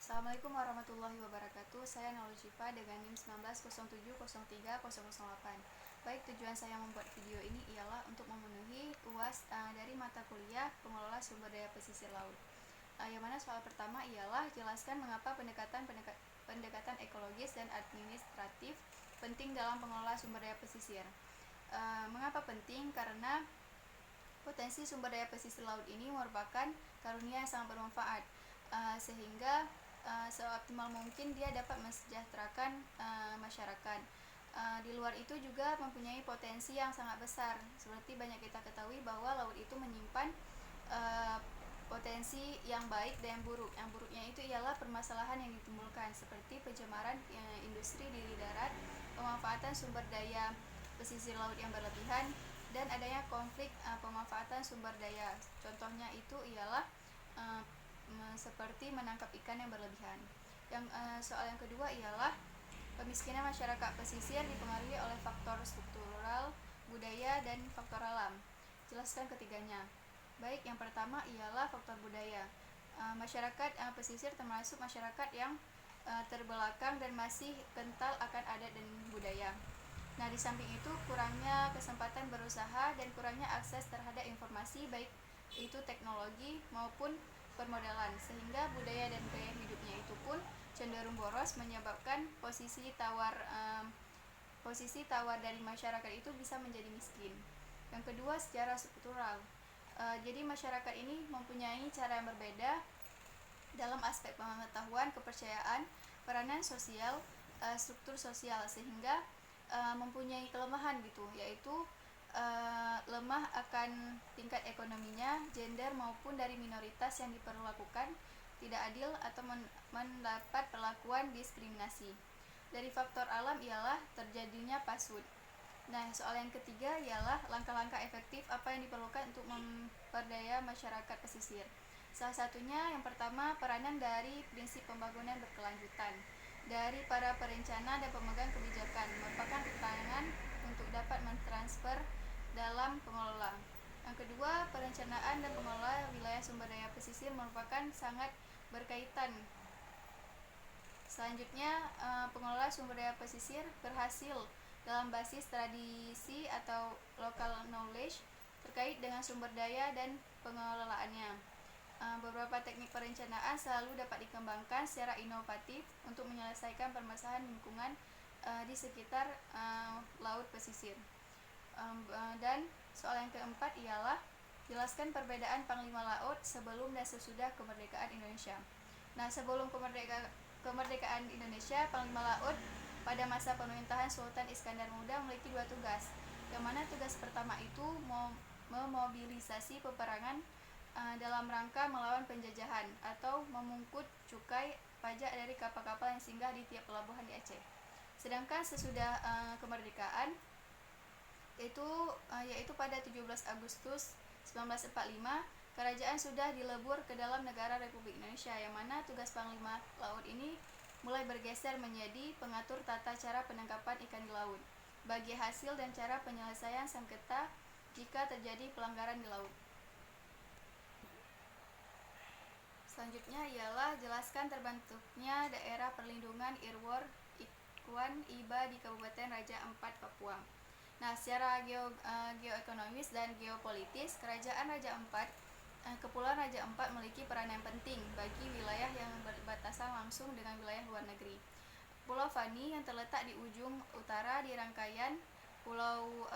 Assalamualaikum warahmatullahi wabarakatuh. Saya Nurul Syifa dengan NIM 1907030008. Baik, tujuan saya membuat video ini ialah untuk memenuhi UAS dari mata kuliah Pengelola Sumber Daya Pesisir Laut. Yang mana soal pertama ialah jelaskan mengapa pendekatan ekologis dan administratif penting dalam pengelola sumber daya pesisir. Mengapa penting? Karena potensi sumber daya pesisir laut ini merupakan karunia yang sangat bermanfaat, sehingga seoptimal mungkin dia dapat mensejahterakan masyarakat. Di luar itu juga mempunyai potensi yang sangat besar. Seperti banyak kita ketahui bahwa laut itu menyimpan potensi yang baik dan yang buruk. Yang buruknya itu ialah permasalahan yang ditimbulkan seperti pencemaran industri di darat, pemanfaatan sumber daya pesisir laut yang berlebihan, dan adanya konflik pemanfaatan sumber daya. Contohnya itu ialah seperti menangkap ikan yang berlebihan. Soal yang kedua ialah kemiskinan masyarakat pesisir dipengaruhi oleh faktor struktural, budaya, dan faktor alam. Jelaskan ketiganya. Baik, yang pertama ialah faktor budaya. Masyarakat pesisir termasuk masyarakat yang terbelakang dan masih kental akan adat dan budaya. Nah, di samping itu kurangnya kesempatan berusaha dan kurangnya akses terhadap informasi baik itu teknologi maupun permodalan, sehingga budaya dan gaya hidupnya itu pun cenderung boros, menyebabkan posisi tawar dari masyarakat itu bisa menjadi miskin. Yang kedua, secara struktural. Jadi masyarakat ini mempunyai cara yang berbeda dalam aspek pengetahuan, kepercayaan, peranan sosial, struktur sosial, sehingga mempunyai kelemahan gitu, yaitu lemah akan tingkat ekonominya, gender maupun dari minoritas yang diperlakukan tidak adil atau mendapat perlakuan diskriminasi. Dari faktor alam ialah terjadinya pasut. Nah, soal yang ketiga ialah langkah-langkah efektif apa yang diperlukan untuk memperdaya masyarakat pesisir. Salah satunya yang pertama, peranan dari prinsip pembangunan berkelanjutan dari para perencana dan pemegang kebijakan merupakan tantangan untuk dapat mentransfer dalam pengelola. Yang kedua, perencanaan dan pengelola wilayah sumber daya pesisir merupakan sangat berkaitan. Selanjutnya, pengelola sumber daya pesisir berhasil dalam basis tradisi atau local knowledge terkait dengan sumber daya dan pengelolaannya. Beberapa teknik perencanaan selalu dapat dikembangkan secara inovatif untuk menyelesaikan permasalahan lingkungan di sekitar laut pesisir. Dan soal yang keempat ialah jelaskan perbedaan panglima laut sebelum dan sesudah kemerdekaan Indonesia. Nah, sebelum kemerdekaan Indonesia, panglima laut pada masa pemerintahan Sultan Iskandar Muda memiliki dua tugas, yang mana tugas pertama itu memobilisasi peperangan dalam rangka melawan penjajahan atau memungkut cukai pajak dari kapal-kapal yang singgah di tiap pelabuhan di Aceh. Sedangkan sesudah kemerdekaan yaitu pada 17 Agustus 1945, kerajaan sudah dilebur ke dalam negara Republik Indonesia, yang mana tugas Panglima Laut ini mulai bergeser menjadi pengatur tata cara penangkapan ikan di laut, bagi hasil dan cara penyelesaian sengketa jika terjadi pelanggaran di laut. Selanjutnya ialah jelaskan terbentuknya daerah perlindungan IRWOR Ikhwan IBA di Kabupaten Raja Ampat, Papua. Nah, secara geoekonomis dan geopolitis, Kerajaan Raja Ampat, Kepulauan Raja Ampat memiliki peran yang penting bagi wilayah yang berbatasan langsung dengan wilayah luar negeri. Pulau Fani yang terletak di ujung utara di rangkaian Pulau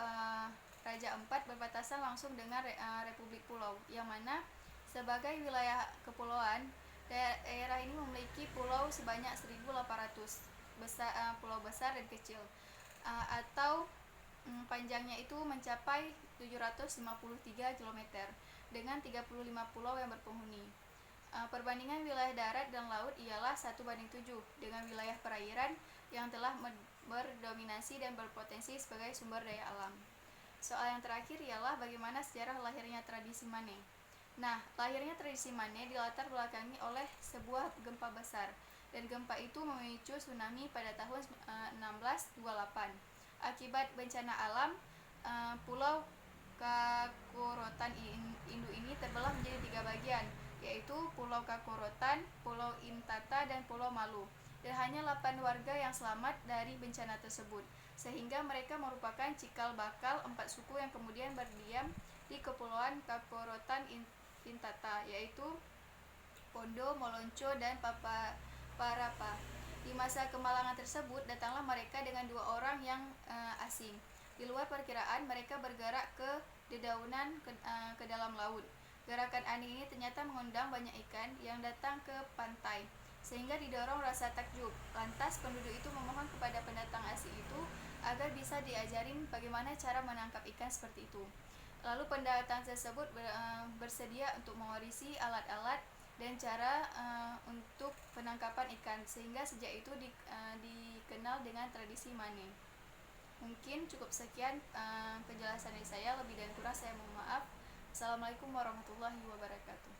Raja Ampat berbatasan langsung dengan Republik Pulau, yang mana sebagai wilayah kepulauan, daerah ini memiliki pulau sebanyak 1.800 pulau besar dan kecil, atau panjangnya itu mencapai 753 km dengan 35 pulau yang berpenghuni. Perbandingan wilayah darat dan laut ialah 1:7 dengan wilayah perairan yang telah berdominasi dan berpotensi sebagai sumber daya alam. Soal yang terakhir ialah bagaimana sejarah lahirnya tradisi Mane. Nah, lahirnya tradisi Mane dilatar belakangi oleh sebuah gempa besar, dan gempa itu memicu tsunami pada tahun 1628. Akibat bencana alam, pulau Kakorotan Indo ini terbelah menjadi 3 bagian, yaitu Pulau Kakorotan, Pulau Intata, dan Pulau Malu. Dan hanya 8 warga yang selamat dari bencana tersebut, sehingga mereka merupakan cikal bakal 4 suku yang kemudian berdiam di Kepulauan Kakorotan Intata, yaitu Pondo, Molonco, dan Parapa. Di masa kemalangan tersebut, datanglah mereka dengan 2 orang yang asing. Di luar perkiraan, mereka bergerak ke dedaunan ke dalam laut. Gerakan aneh ini ternyata mengundang banyak ikan yang datang ke pantai, sehingga didorong rasa takjub. Lantas penduduk itu memohon kepada pendatang asing itu agar bisa diajarin bagaimana cara menangkap ikan seperti itu. Lalu pendatang tersebut bersedia untuk mewarisi alat-alat dan cara untuk penangkapan ikan, sehingga sejak itu dikenal dengan tradisi Mane. Mungkin cukup sekian penjelasan dari saya, lebih dan kurang saya mohon maaf. Assalamualaikum warahmatullahi wabarakatuh.